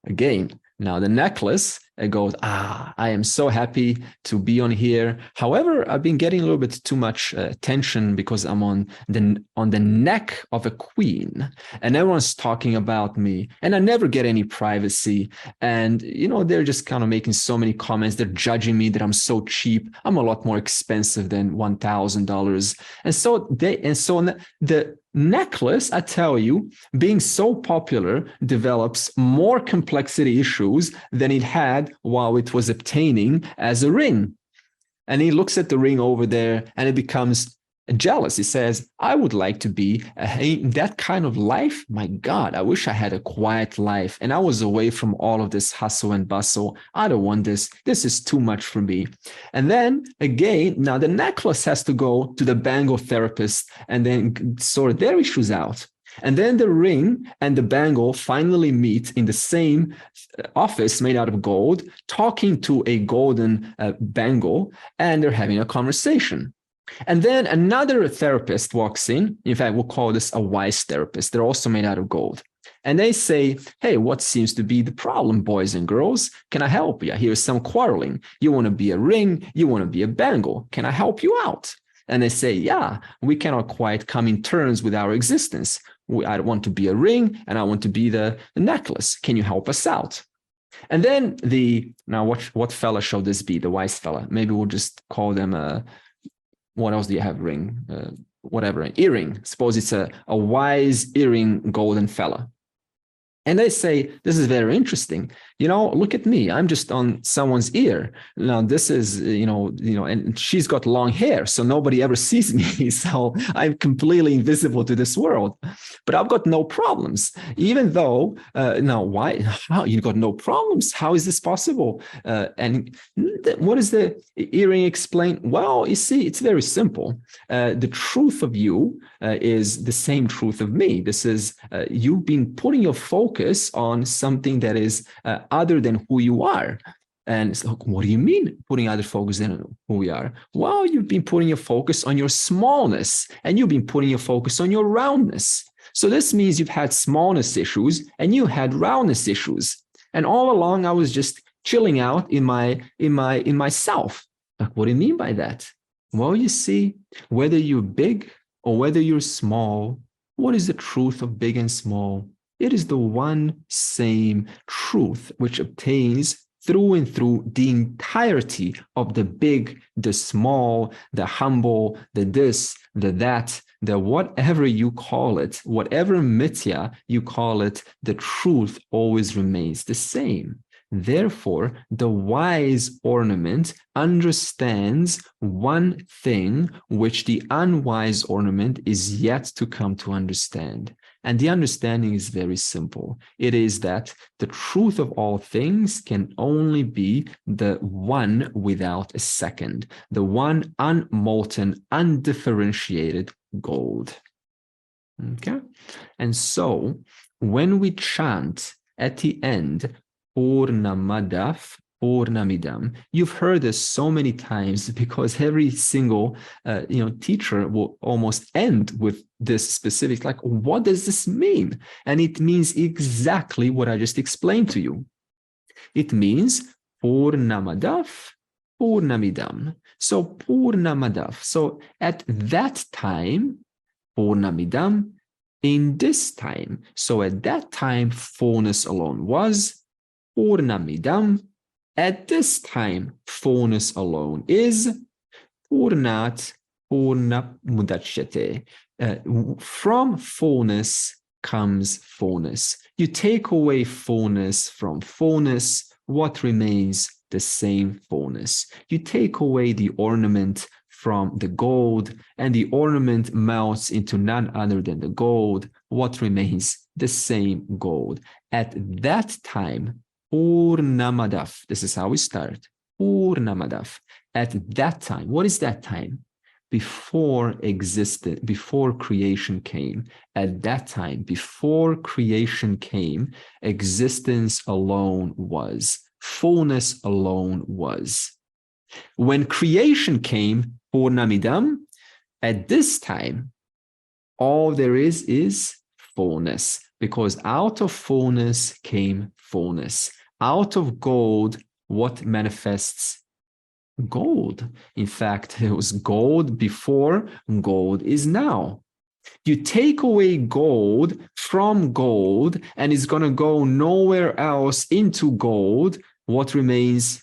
Again, now the necklace, it goes, I am so happy to be on here. However, I've been getting a little bit too much attention because I'm on the neck of a queen, and everyone's talking about me, and I never get any privacy. And they're just kind of making so many comments. They're judging me that I'm so cheap. I'm a lot more expensive than $1,000. And so the necklace, I tell you, being so popular, develops more complexity issues than it had while it was obtaining as a ring. And he looks at the ring over there, and it becomes jealous. He says, I would like to be that kind of life. My God, I wish I had a quiet life and I was away from all of this hustle and bustle. I don't want this. This is too much for me. And then again, now the necklace has to go to the bangle therapist and then sort their issues out. And then the ring and the bangle finally meet in the same office made out of gold, talking to a golden bangle, and they're having a conversation. And then another therapist walks in. In fact, we'll call this a wise therapist. They're also made out of gold. And they say, hey, what seems to be the problem, boys and girls? Can I help you? Here's some quarreling. You want to be a ring? You want to be a bangle? Can I help you out? And they say, yeah, we cannot quite come in terms with our existence. I want to be a ring, and I want to be the necklace. Can you help us out? And then what fella shall this be? The wise fella. Maybe we'll just call them what else do you have? Ring, whatever, an earring. Suppose it's a wise earring golden fella. And they say, this is very interesting. Look at me. I'm just on someone's ear. Now, this is, and she's got long hair, so nobody ever sees me. So I'm completely invisible to this world. But I've got no problems, even though, now, why? How? You got no problems? How is this possible? And what does the earring explain? Well, you see, it's very simple. The truth of you is the same truth of me. This is, you've been putting your focus on something that is other than who you are. And so, what do you mean putting other focus than who we are? Well, you've been putting your focus on your smallness, and you've been putting your focus on your roundness. So this means you've had smallness issues and you had roundness issues. And all along, I was just chilling out in myself. Like, what do you mean by that? Well, you see, whether you're big or whether you're small, what is the truth of big and small? It is the one same truth which obtains through and through the entirety of the big, the small, the humble, the this, the that, the whatever you call it, whatever mithya you call it, the truth always remains the same. Therefore, the wise ornament understands one thing which the unwise ornament is yet to come to understand. And the understanding is very simple. It is that the truth of all things can only be the one without a second, the one unmolten, undifferentiated gold. Okay? And so when we chant at the end, Purnamadav Purnamidam. You've heard this so many times because every single teacher will almost end with this specific, like, what does this mean? And it means exactly what I just explained to you. It means Purnamadav, Purnamidam. So Purnamadav. So at that time, Purnamidam, in this time. So at that time, fullness alone was. Purnamidam. At this time, fullness alone is. Purnat Purna Mudachyate. From fullness comes fullness. You take away fullness from fullness, what remains? The same fullness. You take away the ornament from the gold, and the ornament melts into none other than the gold. What remains? The same gold. At that time, Purnamadav. This is how we start. Purnamadav. At that time. What is that time? Before creation came. At that time, before creation came, existence alone was. Fullness alone was. When creation came, Purnamidam, at this time, all there is fullness, because out of fullness came fullness. Out of gold, what manifests? Gold. In fact, it was gold before, gold is now. You take away gold from gold, and it's going to go nowhere else into gold. What remains?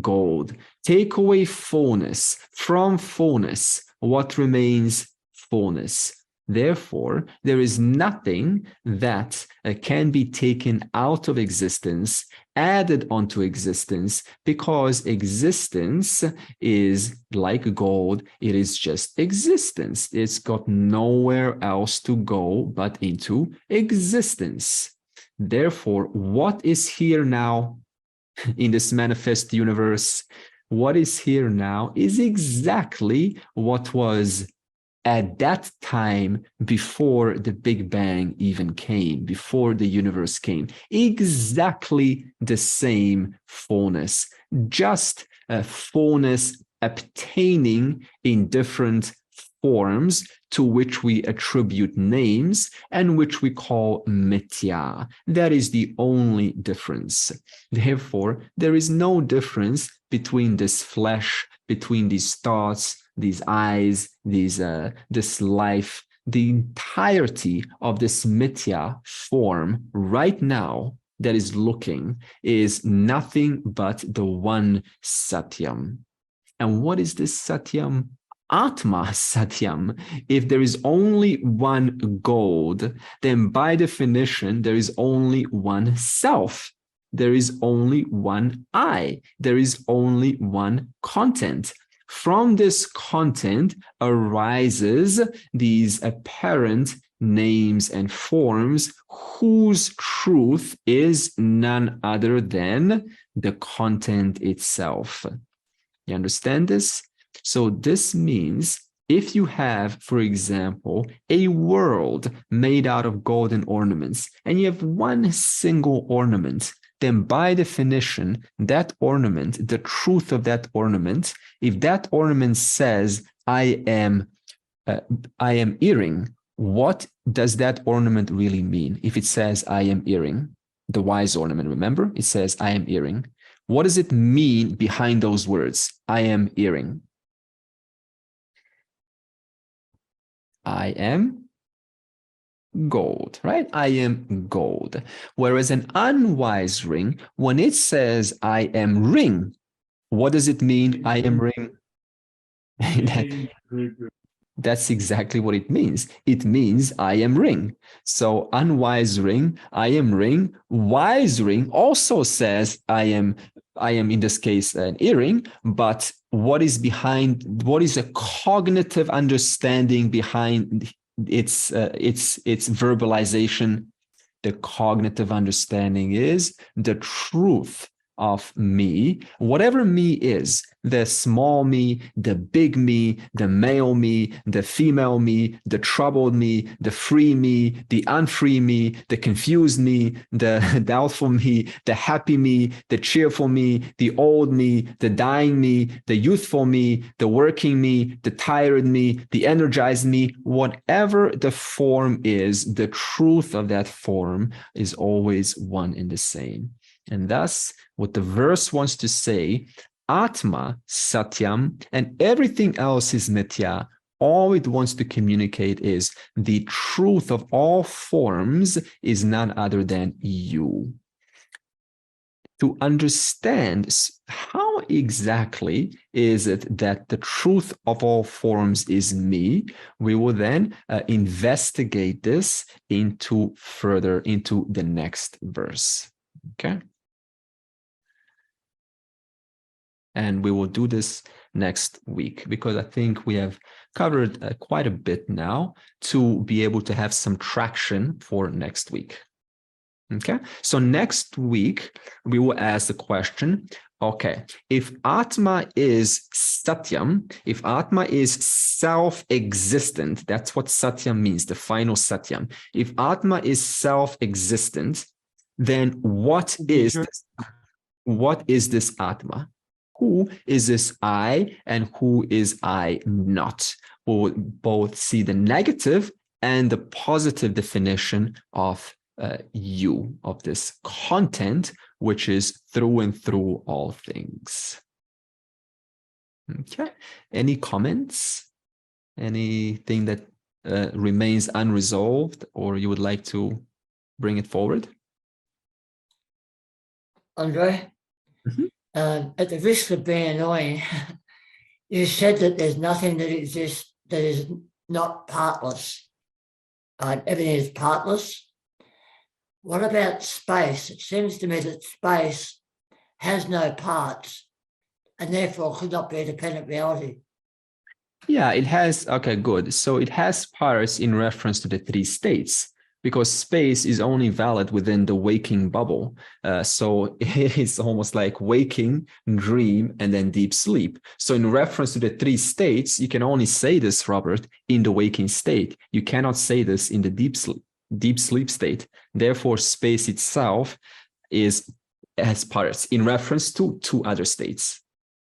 Gold. Take away fullness from fullness. What remains? Fullness. Therefore, there is nothing that can be taken out of existence, added onto existence, because existence is like gold. It is just existence. It's got nowhere else to go but into existence. Therefore, what is here now in this manifest universe? What is here now is exactly what was at that time before the Big Bang even came, before the universe came. Exactly the same fullness, just a fullness obtaining in different forms to which we attribute names and which we call mithya. That is the only difference. Therefore, there is no difference between this flesh, between these thoughts, these eyes, this life. The entirety of this mithya form right now that is looking is nothing but the one Satyam. And what is this Satyam? Atma Satyam. If there is only one gold, then by definition, there is only one self. There is only one I. There is only one content. From this content arises these apparent names and forms whose truth is none other than the content itself. You understand this? So this means if you have, for example, a world made out of golden ornaments, and you have one single ornament, then by definition, that ornament, the truth of that ornament, if that ornament says, I am earring, what does that ornament really mean? If it says, I am earring, the wise ornament, remember? It says, I am earring. What does it mean behind those words? I am earring. I am gold, right? I am gold. Whereas an unwise ring, when it says I am ring, what does it mean? I am ring. That's exactly what it means. It means I am ring. So unwise ring, I am ring. Wise ring also says I am in this case an earring, but what is a cognitive understanding behind its verbalization? The cognitive understanding is the truth of me, whatever me is, the small me, the big me, the male me, the female me, the troubled me, the free me, the unfree me, the confused me, the doubtful me, the happy me, the cheerful me, the old me, the dying me, the youthful me, the working me, the tired me, the energized me, whatever the form is, the truth of that form is always one and the same. And thus, what the verse wants to say, Atma, Satyam, and everything else is Mithya. All it wants to communicate is the truth of all forms is none other than you. To understand how exactly is it that the truth of all forms is me, we will then investigate this into the next verse. Okay. And we will do this next week because I think we have covered quite a bit now to be able to have some traction for next week. Okay, so next week we will ask the question, okay, if Atma is Satyam, if Atma is self-existent, that's what Satyam means, the final Satyam. If Atma is self-existent, then what is this Atma? Who is this I and who is I not? We'll both see the negative and the positive definition of you, of this content, which is through and through all things. Okay. Any comments? Anything that remains unresolved or you would like to bring it forward? Andre, at the risk of being annoying, you said that there's nothing that exists that is not partless. Everything is partless. What about space? It seems to me that space has no parts and therefore could not be a dependent reality. Yeah, it has. Okay, good. So it has parts in reference to the three states, because space is only valid within the waking bubble. So it's almost like waking, dream, and then deep sleep. So in reference to the three states, you can only say this, Robert, in the waking state. You cannot say this in the deep sleep state. Therefore, space itself has parts in reference to two other states.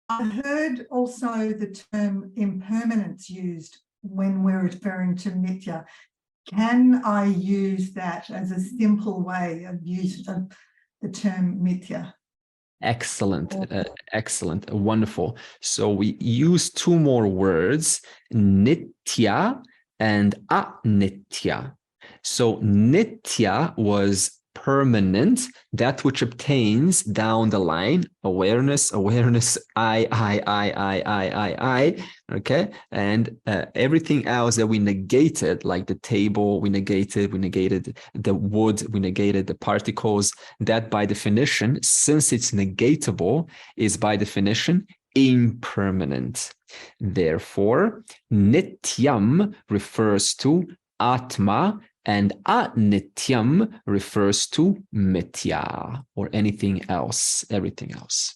I heard also the term impermanence used when we're referring to Mithya. Can I use that as a simple way of use of the term Mithya? Excellent, excellent, wonderful. So we use two more words, nitya and anitya. So nitya was permanent, that which obtains down the line, awareness, I, okay? And everything else that we negated, like the table, we negated the wood, we negated the particles, that by definition, since it's negatable, is by definition impermanent. Therefore, nityam refers to Atma, and anityam refers to mithya, or anything else, everything else.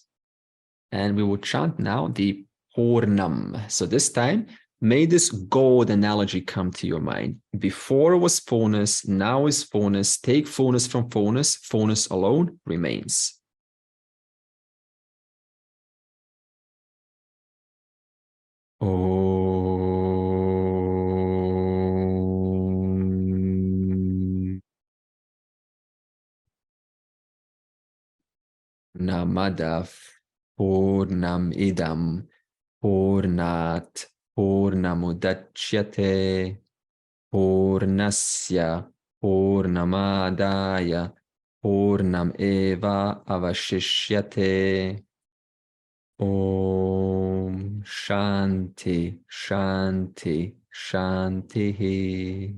And we will chant now the Purnam. So this time, may this gold analogy come to your mind. Before was fullness, now is fullness. Take fullness from fullness, fullness alone remains. Namadav Purnam idam Purnat Purnamudachyate Purnasya Purnamadaya Purnam eva avashishyate. Om Shanti Shanti Shanti.